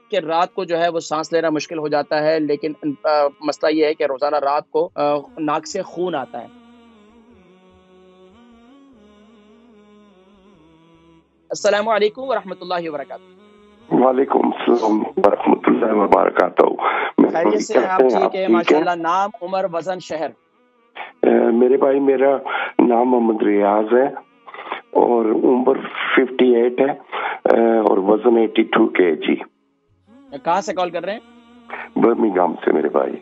کہ رات کو جو ہے وہ سانس لینا مشکل ہو جاتا ہے، لیکن مسئلہ یہ ہے کہ روزانہ رات کو ناک سے خون آتا ہے۔ السلام علیکم ورحمۃ اللہ وبرکاتہ۔ وعلیکم السلام ورحمۃ اللہ وبرکاتہ۔ خیریت سے ہیں آپ؟ ٹھیک ہے ماشاءاللہ۔ نام، عمر، وزن، شہر؟ میرے بھائی میرا نام محمد ریاض ہے اور عمر 58 ہے اور وزن 82 kg۔ کہاں سے کال کر رہے ہیں؟ برمنگھم سے میرے بھائی۔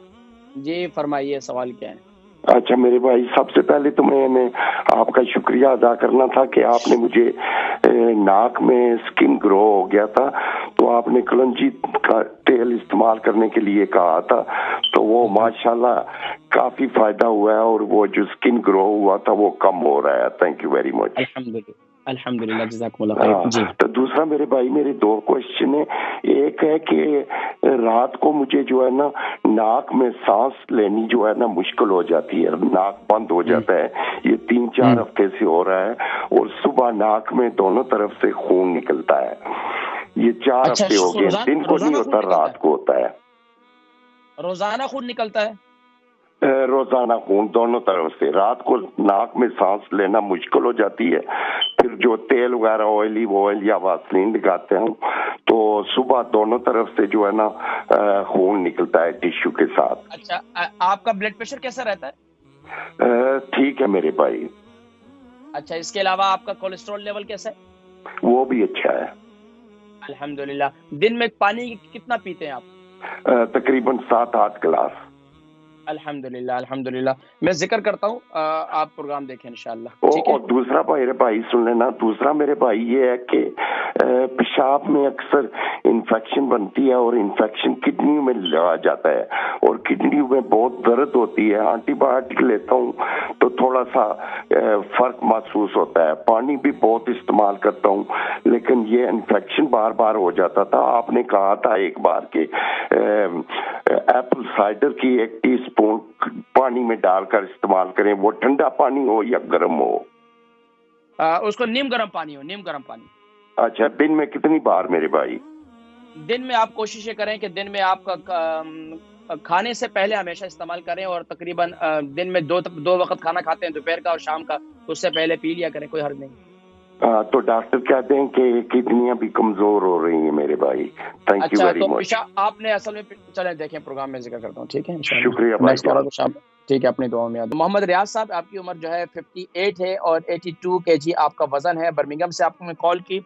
جی فرمائیے، سوال کیا ہے؟ اچھا میرے بھائی، سب سے پہلے تو میں نے آپ کا شکریہ ادا کرنا تھا کہ آپ نے مجھے ناک میں سکن گرو ہو گیا تھا تو آپ نے کلونجی کا تیل استعمال کرنے کے لیے کہا تھا، تو وہ ماشاءاللہ کافی فائدہ ہوا ہے اور وہ جو سکن گرو ہوا تھا وہ کم ہو رہا ہے۔ Thank you very much. الحمدللہ، جزاکم اللہ خیر۔ جی تو دوسرا میرے بھائی، میرے دو کوشچن ہیں۔ ایک ہے کہ رات کو مجھے جو ہے نا ناک میں سانس لینی جو ہے نا مشکل ہو جاتی ہے، ناک بند ہو جاتا ہے، یہ 3-4 ہفتے سے ہو رہا ہے، اور صبح ناک میں دونوں طرف سے خون نکلتا ہے۔ یہ 4 ہفتے ہو گئے، دن کو نہیں ہوتا، رات کو ہوتا ہے۔ روزانہ خون نکلتا ہے؟ روزانہ خون دونوں طرف سے، رات کو ناک میں سانس لینا مشکل ہو جاتی ہے، پھر جو تیل وغیرہ آئل یا واسلین لگاتے ہیں تو صبح دونوں طرف سے جو ہے نا خون نکلتا ہے ٹیشو کے ساتھ۔ اچھا، آپ کا بلڈ پریشر کیسا رہتا ہے؟ ٹھیک ہے میرے بھائی۔ اچھا، اس کے علاوہ آپ کا کولیسٹرول لیول کیسا ہے؟ وہ بھی اچھا ہے الحمدللہ۔ دن میں پانی کتنا پیتے ہیں آپ؟ تقریباً 7-8 گلاس۔ الحمدللہ الحمدللہ، میں ذکر کرتا ہوں، آپ پروگرام دیکھیں انشاءاللہ۔ اور دوسرا میرے بھائی سن لینا، دوسرا میرے بھائی یہ ہے کہ پیشاب میں اکثر انفیکشن بنتی ہے اور انفیکشن کڈنی میں لگا جاتا ہے اور کڈنی میں بہت درد ہوتی ہے، اینٹی بایوٹک لیتا ہوں تو تھوڑا سا فرق محسوس ہوتا ہے، پانی بھی بہت استعمال کرتا ہوں لیکن یہ انفیکشن بار بار ہو جاتا تھا۔ آپ نے کہا تھا ایک بار کہ ایپل سائڈر کی 1 ٹی اسپون پانی میں ڈال کر استعمال کریں، وہ ٹھنڈا پانی ہو یا گرم ہو؟ اس کو نیم گرم پانی ہو، نیم گرم پانی۔ اچھا، دن میں کتنی بار میرے بھائی؟ دن میں آپ کوشش کریں کہ دن میں آپ کا کھانے سے پہلے ہمیشہ استعمال کریں، اور تقریباً دن میں 2 وقت کھانا کھاتے ہیں، دوپہر کا اور شام کا، اس سے پہلے پی لیا کریں، کوئی حرج نہیں۔ تو ڈاکٹر کہتے ہیں کہ کڈنیاں بھی کمزور ہو رہی ہیں میرے بھائی۔ Thank you very much. آپ نے اصل میں چلیں دیکھیں پروگرام میں ذکر کرتا ہوں، ٹھیک ہے؟ شکریہ بھائی، ٹھیک ہے، اپنی دعاؤں میں یاد۔ محمد ریاض صاحب، آپ کی عمر جو ہے 58 ہے اور 82 kg آپ کا وزن ہے۔ برمنگھم سے آپ کو میں کال کی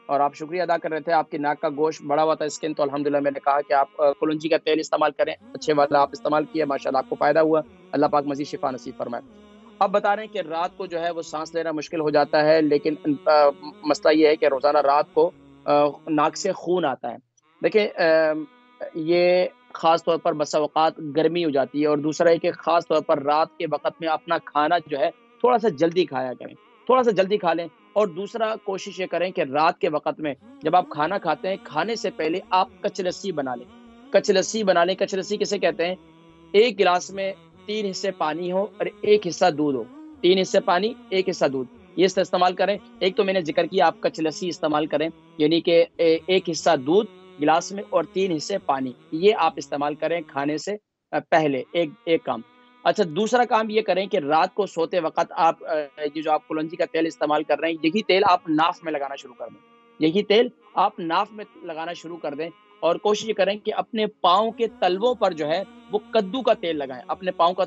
اور آپ شکریہ ادا کر رہے تھے، آپ کی ناک کا گوشت بڑا ہوا تھا، اسکن، تو الحمدللہ میں نے کہا کہ آپ کلونجی کا تیل استعمال کریں، اچھے والا آپ استعمال کیے، ماشاءاللہ آپ کو فائدہ ہوا، اللہ پاک مزید شفا نصیب فرمائے۔ اب بتا رہے ہیں کہ رات کو جو ہے وہ سانس لینا مشکل ہو جاتا ہے، لیکن مسئلہ یہ ہے کہ روزانہ رات کو ناک سے خون آتا ہے۔ دیکھیں، یہ خاص طور پر بسا اوقات گرمی ہو جاتی ہے، اور دوسرا ہے کہ خاص طور پر رات کے وقت میں اپنا کھانا جو ہے تھوڑا سا جلدی کھایا کریں، تھوڑا سا جلدی کھا لیں، اور دوسرا کوشش یہ کریں کہ رات کے وقت میں جب آپ کھانا کھاتے ہیں، کھانے سے پہلے آپ کچ لسی بنا لیں۔ کچ لسی بنا لیں، کچ لسی کسے کہتے ہیں؟ 1 گلاس میں 3 حصے پانی ہو اور 1 حصہ دودھ ہو، 3 حصے پانی 1 حصہ دودھ، یہ استعمال کریں۔ ایک تو میں نے ذکر کیا آپ کچ لسی استعمال کریں، یعنی کہ 1 حصہ دودھ گلاس میں اور 3 حصے پانی، یہ آپ استعمال کریں کھانے سے پہلے، ایک کام۔ اچھا، دوسرا کام یہ کریں کہ رات کو سوتے وقت آپ جو آپ کلونجی کا تیل استعمال کر رہے ہیں، یہی تیل آپ ناف میں لگانا شروع کر دیں، یہی تیل آپ ناف میں لگانا شروع کر دیں، اور کوشش کریں کہ اپنے پاؤں کے تلووں پر جو ہے وہ کدو کا تیل لگائیں، اپنے پاؤں کا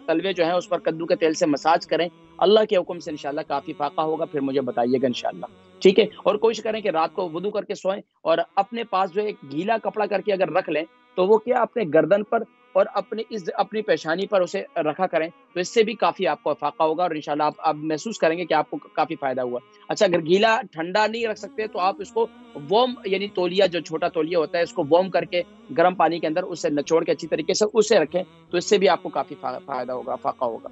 تلوے جو ہیں اس پر کدو کے تیل سے مساج کریں، اللہ کے حکم سے انشاءاللہ کافی فائدہ ہوگا، پھر مجھے بتائیے گا انشاءاللہ، ٹھیک ہے؟ اور کوشش کریں کہ رات کو وضو کر کے سوئیں، اور اپنے پاس جو ایک گیلا کپڑا کر کے اگر رکھ لیں تو وہ کیا اپنے گردن پر اور اپنی پیشانی پر اسے رکھا کریں، تو اس سے بھی کافی آپ کو افاقہ ہوگا، اور انشاءاللہ آپ محسوس کریں گے کہ آپ کو کافی فائدہ ہوا۔ اچھا، اگر گیلا ٹھنڈا نہیں رکھ سکتے تو آپ اس کو وارم، یعنی تولیہ، جو چھوٹا تولیہ ہوتا ہے، اس کو وارم کر کے گرم پانی کے اندر اسے نچوڑ کے اچھی طریقے سے اسے رکھیں، تو اس سے بھی آپ کو کافی فائدہ ہوگا، افاقہ ہوگا۔